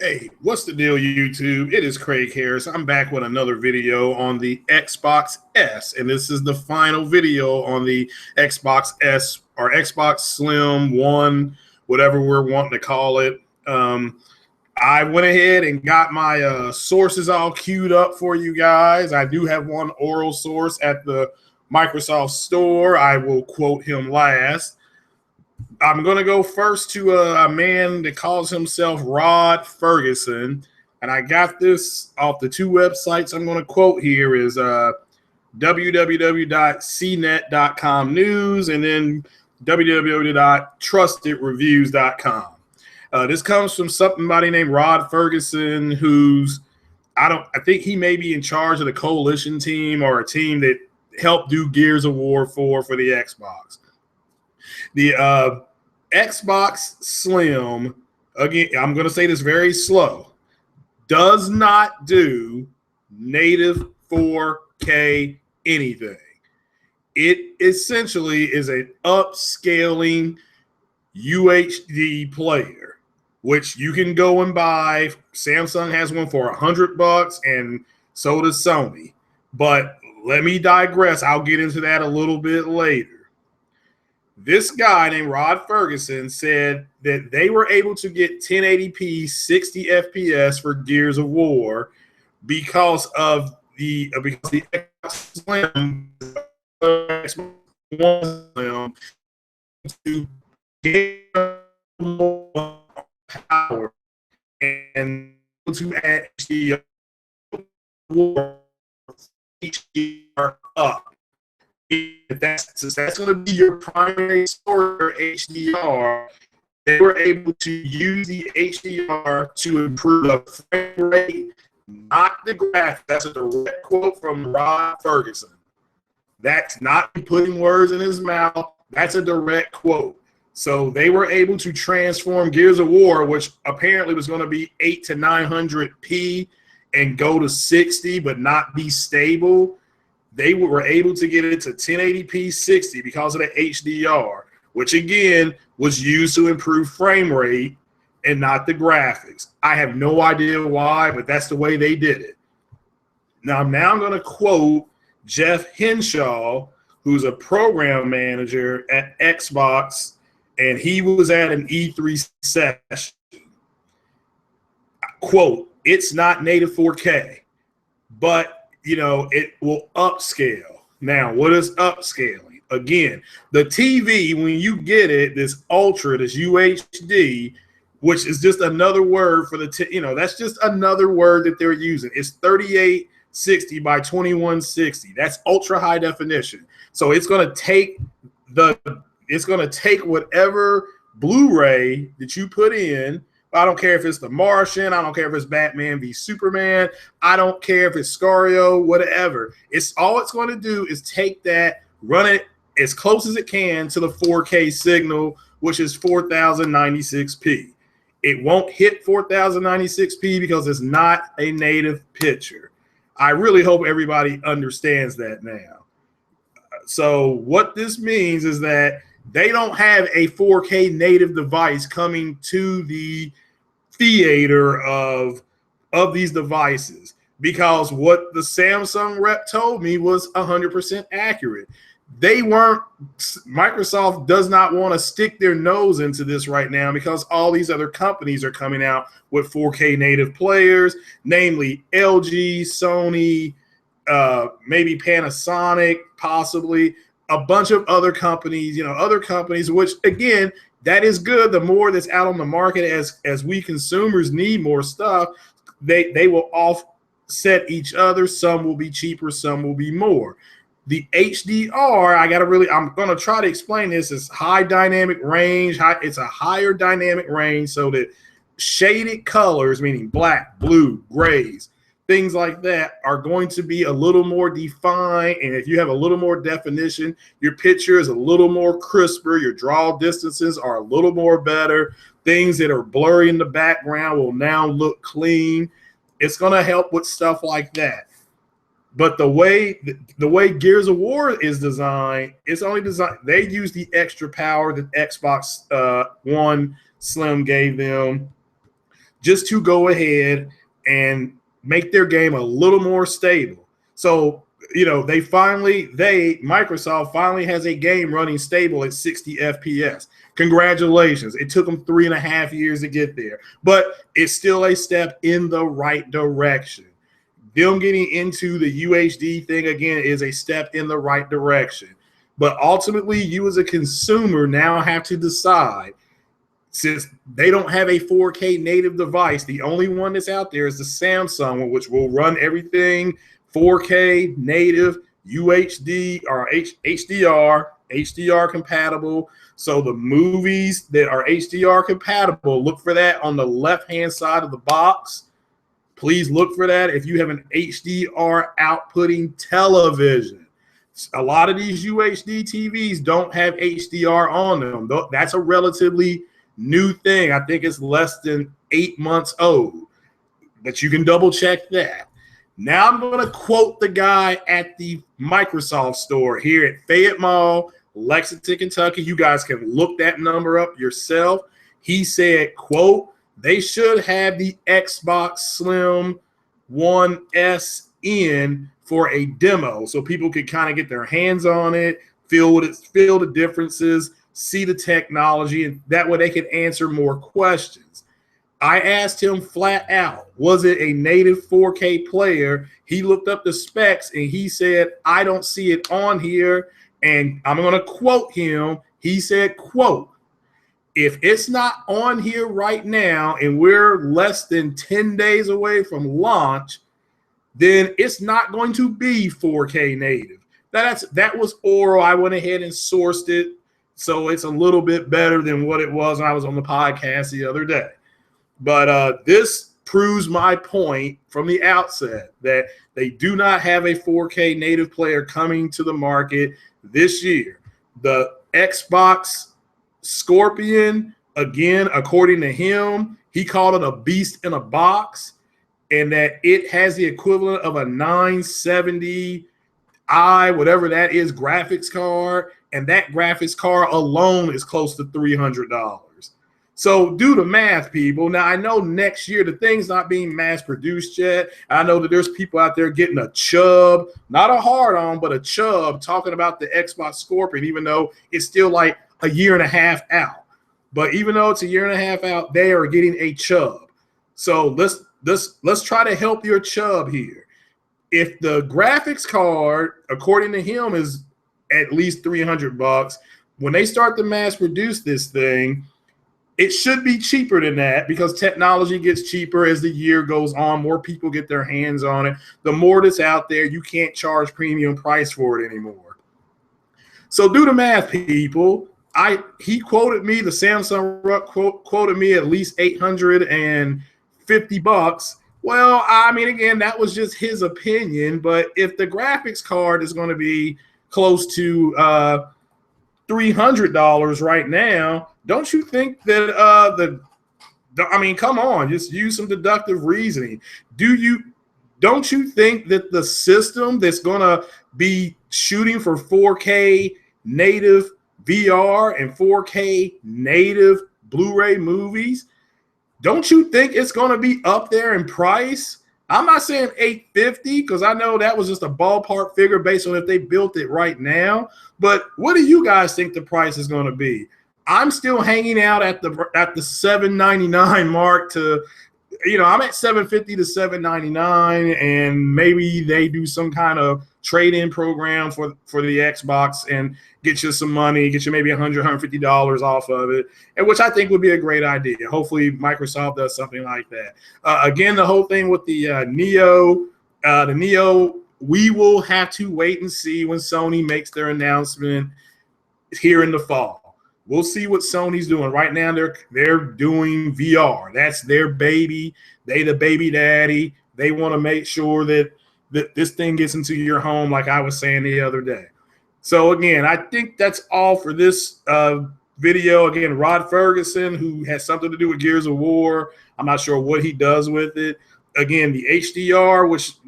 Hey, what's the deal, YouTube? It is Craig Harris. I'm back with another video on the Xbox S, and this is the final video on the Xbox S or Xbox Slim 1, whatever we're wanting to call it. I went ahead and got my sources all queued up for you guys. I do have one oral source at the Microsoft Store. I will quote him last. I'm going to go first to a man that calls himself Rod Ferguson. And I got this off the two websites I'm going to quote here is www.cnet.com news and then www.trustedreviews.com. This comes from somebody named Rod Ferguson, who's I think he may be in charge of the coalition team or a team that helped do Gears of War 4 for the Xbox. The Xbox Slim, again, I'm going to say this very slow, does not do native 4K anything. It essentially is an upscaling UHD player, which you can go and buy. Samsung has one for $100 and so does Sony. But let me digress. I'll get into that a little bit later. This guy named Rod Ferguson said that they were able to get 1080p 60 FPS for Gears of War because of the Xbox Slim to get more power and to add HDR up. If that's going to be your primary source for HDR, they were able to use the HDR to improve the frame rate, not the graphics. That's a direct quote from Rod Ferguson. That's not putting words in his mouth. That's a direct quote. So they were able to transform Gears of War, which apparently was going to be 800 to 900p and go to 60 but not be stable. They were able to get it to 1080p 60 because of the HDR, which again was used to improve frame rate and not the graphics. I have no idea why, but that's the way they did it. Now I'm going to quote Jeff Henshaw, who's a program manager at Xbox, and he was at an E3 session. Quote, "It's not native 4K, but it will upscale." Now, what is upscaling? Again, the TV, when you get it, this Ultra, this UHD, which is just another word for that's just another word that they're using. It's 3860 by 2160. That's ultra high definition. So it's going to take whatever Blu-ray that you put in. I don't care if it's The Martian. I don't care if it's Batman v Superman. I don't care if it's Scario, whatever. It's going to do is take that, run it as close as it can to the 4K signal, which is 4096p. It won't hit 4096p because it's not a native picture. I really hope everybody understands that now. So what this means is that they don't have a 4K native device coming to the theater of these devices, because what the Samsung rep told me was 100% accurate. Microsoft does not want to stick their nose into this right now because all these other companies are coming out with 4K native players, namely LG, Sony, maybe Panasonic, possibly a bunch of other companies, which again, that is good. The more that's out on the market as we consumers need more stuff, they will offset each other. Some will be cheaper, some will be more. The HDR, I'm going to try to explain this. It's high dynamic range. It's a higher dynamic range so that shaded colors, meaning black, blue, grays, things like that, are going to be a little more defined. And if you have a little more definition, your picture is a little more crisper. Your draw distances are a little more better. Things that are blurry in the background will now look clean. It's going to help with stuff like that. But the way Gears of War is designed, it's only designed. They use the extra power that Xbox One Slim gave them just to go ahead and make their game a little more stable. So, you know, Microsoft finally has a game running stable at 60 FPS. Congratulations. It took them 3.5 years to get there, but it's still a step in the right direction. Them getting into the UHD thing again is a step in the right direction. But ultimately, you as a consumer now have to decide, since they don't have a 4K native device, the only one that's out there is the Samsung one, which will run everything 4K native, UHD or HDR compatible. So the movies that are HDR compatible, look for that on the left-hand side of the box. Please look for that if you have an HDR outputting television. A lot of these UHD TVs don't have HDR on them. That's a relatively new thing. I think it's less than 8 months old, but you can double check that. Now I'm going to quote the guy at the Microsoft store here at Fayette Mall, Lexington, Kentucky. You guys can look that number up yourself. He said, quote, "They should have the Xbox Slim One S in for a demo so people could kind of get their hands on it, feel the differences, see the technology, and that way they could answer more questions." I asked him flat out, was it a native 4K player? He looked up the specs and he said, "I don't see it on here." And I'm going to quote him. He said, quote, "If it's not on here right now and we're less than 10 days away from launch, then it's not going to be 4K native." That was oral. I went ahead and sourced it, so it's a little bit better than what it was when I was on the podcast the other day. But this proves my point from the outset that they do not have a 4K native player coming to the market this year. The Xbox Scorpion, again, according to him, he called it a beast in a box, and that it has the equivalent of a 970i, whatever that is, graphics card, and that graphics card alone is close to $300. So do the math, people. Now, I know next year the thing's not being mass produced yet. I know that there's people out there getting a chub, not a hard on, but a chub, talking about the Xbox Scorpion, even though it's still like a year and a half out. But even though it's a year and a half out, they are getting a chub. So let's try to help your chub here. If the graphics card, according to him, is at least $300, when they start to mass produce this thing, it should be cheaper than that, because technology gets cheaper as the year goes on. More people get their hands on it. The more that's out there, you can't charge premium price for it anymore. So do the math, people. He quoted me, the Samsung quoted me at least $850. Well, I mean, again, that was just his opinion. But if the graphics card is going to be close to $300 right now, don't you think that I mean, come on, just use some deductive reasoning. Don't you think that the system that's going to be shooting for 4K native VR and 4K native Blu-ray movies, don't you think it's going to be up there in price? I'm not saying $850, because I know that was just a ballpark figure based on if they built it right now. But what do you guys think the price is going to be? I'm still hanging out at the $799 mark to, you know, I'm at $750 to $799, and maybe they do some kind of trade-in program for the Xbox and get you some money, get you maybe $100, $150 off of it, and which I think would be a great idea. Hopefully Microsoft does something like that. Again, the whole thing with the Neo, we will have to wait and see when Sony makes their announcement here in the fall. We'll see what Sony's doing. Right now, they're doing VR. That's their baby. They the baby daddy. They want to make sure that this thing gets into your home, like I was saying the other day. So, again, I think that's all for this video. Again, Rod Ferguson, who has something to do with Gears of War. I'm not sure what he does with it. Again, the HDR, which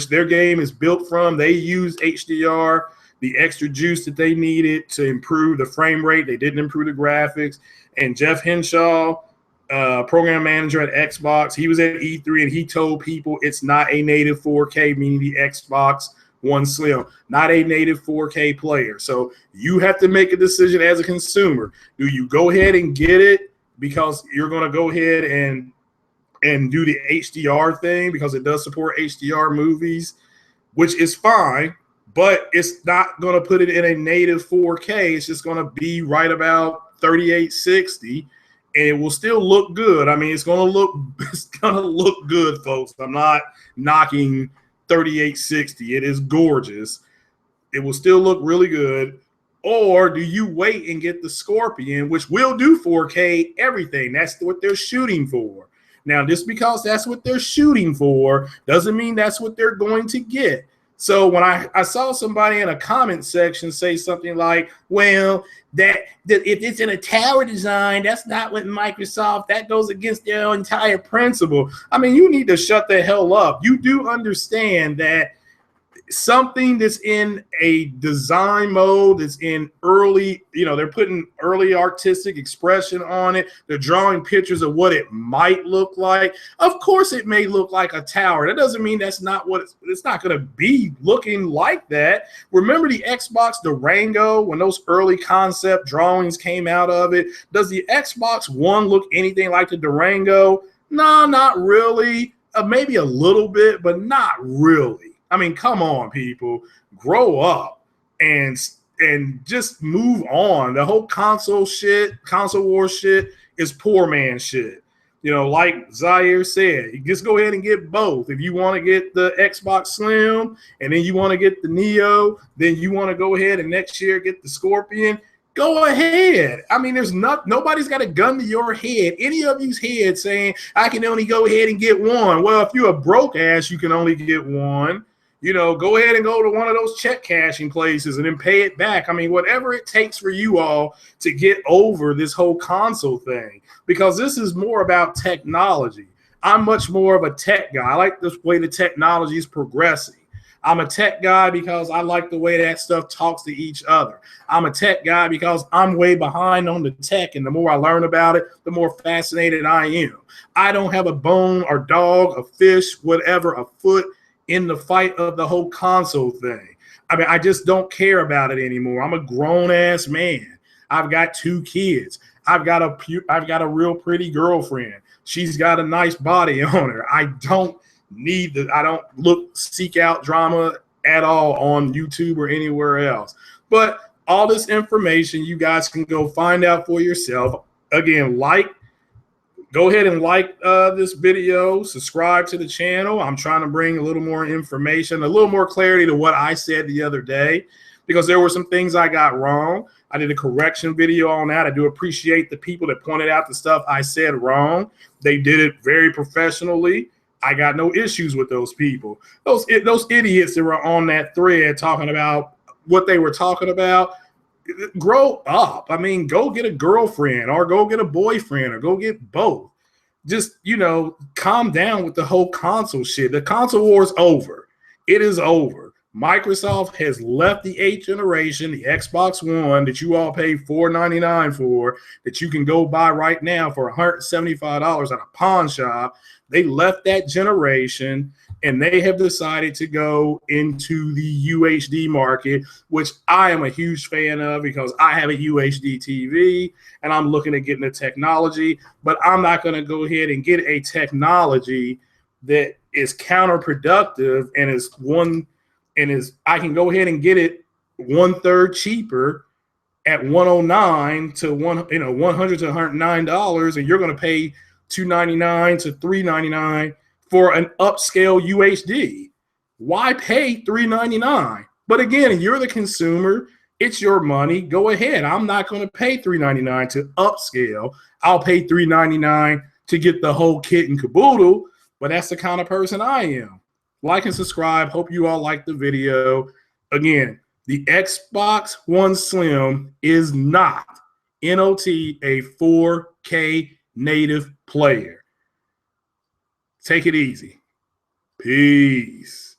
their game is built from, they use HDR. The extra juice that they needed to improve the frame rate. They didn't improve the graphics. And Jeff Henshaw, program manager at Xbox. He was at E3 and he told people it's not a native 4K, meaning the Xbox One Slim, not a native 4K player. So you have to make a decision as a consumer. Do you go ahead and get it because you're going to go ahead and do the HDR thing because it does support HDR movies, which is fine, but it's not going to put it in a native 4K. It's just going to be right about 3860, and it will still look good. I mean, it's going to look good, folks. I'm not knocking 3860. It is gorgeous. It will still look really good. Or do you wait and get the Scorpion, which will do 4K everything? That's what they're shooting for. Now, just because that's what they're shooting for doesn't mean that's what they're going to get. So when I saw somebody in a comment section say something like, well, that if it's in a tower design, that's not what Microsoft, that goes against their entire principle. I mean, you need to shut the hell up. You do understand that something that's in a design mode, that's in early, they're putting early artistic expression on it. They're drawing pictures of what it might look like. Of course, it may look like a tower. That doesn't mean that's not what it's not going to be looking like that. Remember the Xbox Durango, when those early concept drawings came out of it? Does the Xbox One look anything like the Durango? No, not really. Maybe a little bit, but not really. I mean, come on, people, grow up and just move on. The whole console war shit is poor man shit. Like Zaire said, you just go ahead and get both. If you want to get the Xbox Slim and then you want to get the Neo, then you want to go ahead and next year get the Scorpion, go ahead. I mean, nobody's got a gun to your head, any of you's head saying, I can only go ahead and get one. Well, if you're a broke ass, you can only get one. Go ahead and go to one of those check cashing places and then pay it back. I mean, whatever it takes for you all to get over this whole console thing, because this is more about technology. I'm much more of a tech guy. I like the way the technology is progressing. I'm a tech guy because I like the way that stuff talks to each other. I'm a tech guy because I'm way behind on the tech, and the more I learn about it, the more fascinated I am. I don't have a bone or dog, a fish, whatever, a foot in the fight of the whole console thing. I mean, I just don't care about it anymore. I'm a grown-ass man. I've got 2 kids. I've got a real pretty girlfriend. She's got a nice body on her. I don't seek out drama at all on YouTube or anywhere else. But all this information you guys can go find out for yourself. Again, go ahead and like this video, subscribe to the channel. I'm trying to bring a little more information, a little more clarity to what I said the other day, because there were some things I got wrong. I did a correction video on that. I do appreciate the people that pointed out the stuff I said wrong. They did it very professionally. I got no issues with those people. Those idiots that were on that thread talking about what they were talking about, grow up. I mean, go get a girlfriend or go get a boyfriend or go get both. Just, calm down with the whole console shit. The console war is over. It is over. Microsoft has left the 8th generation, the Xbox One that you all pay $499 for, that you can go buy right now for $175 at a pawn shop. They left that generation, and they have decided to go into the UHD market, which I am a huge fan of because I have a UHD TV and I'm looking at getting the technology, but I'm not going to go ahead and get a technology that is counterproductive and I can go ahead and get it 1/3 cheaper at $109 to $100 to $109, and you're going to pay $299 to $399 for an upscale UHD. Why pay $399? But again, you're the consumer. It's your money. Go ahead. I'm not going to pay $399 to upscale. I'll pay $399 to get the whole kit and caboodle, but that's the kind of person I am. Like and subscribe. Hope you all like the video. Again, the Xbox One Slim is not NOT a 4K native player. Take it easy. Peace.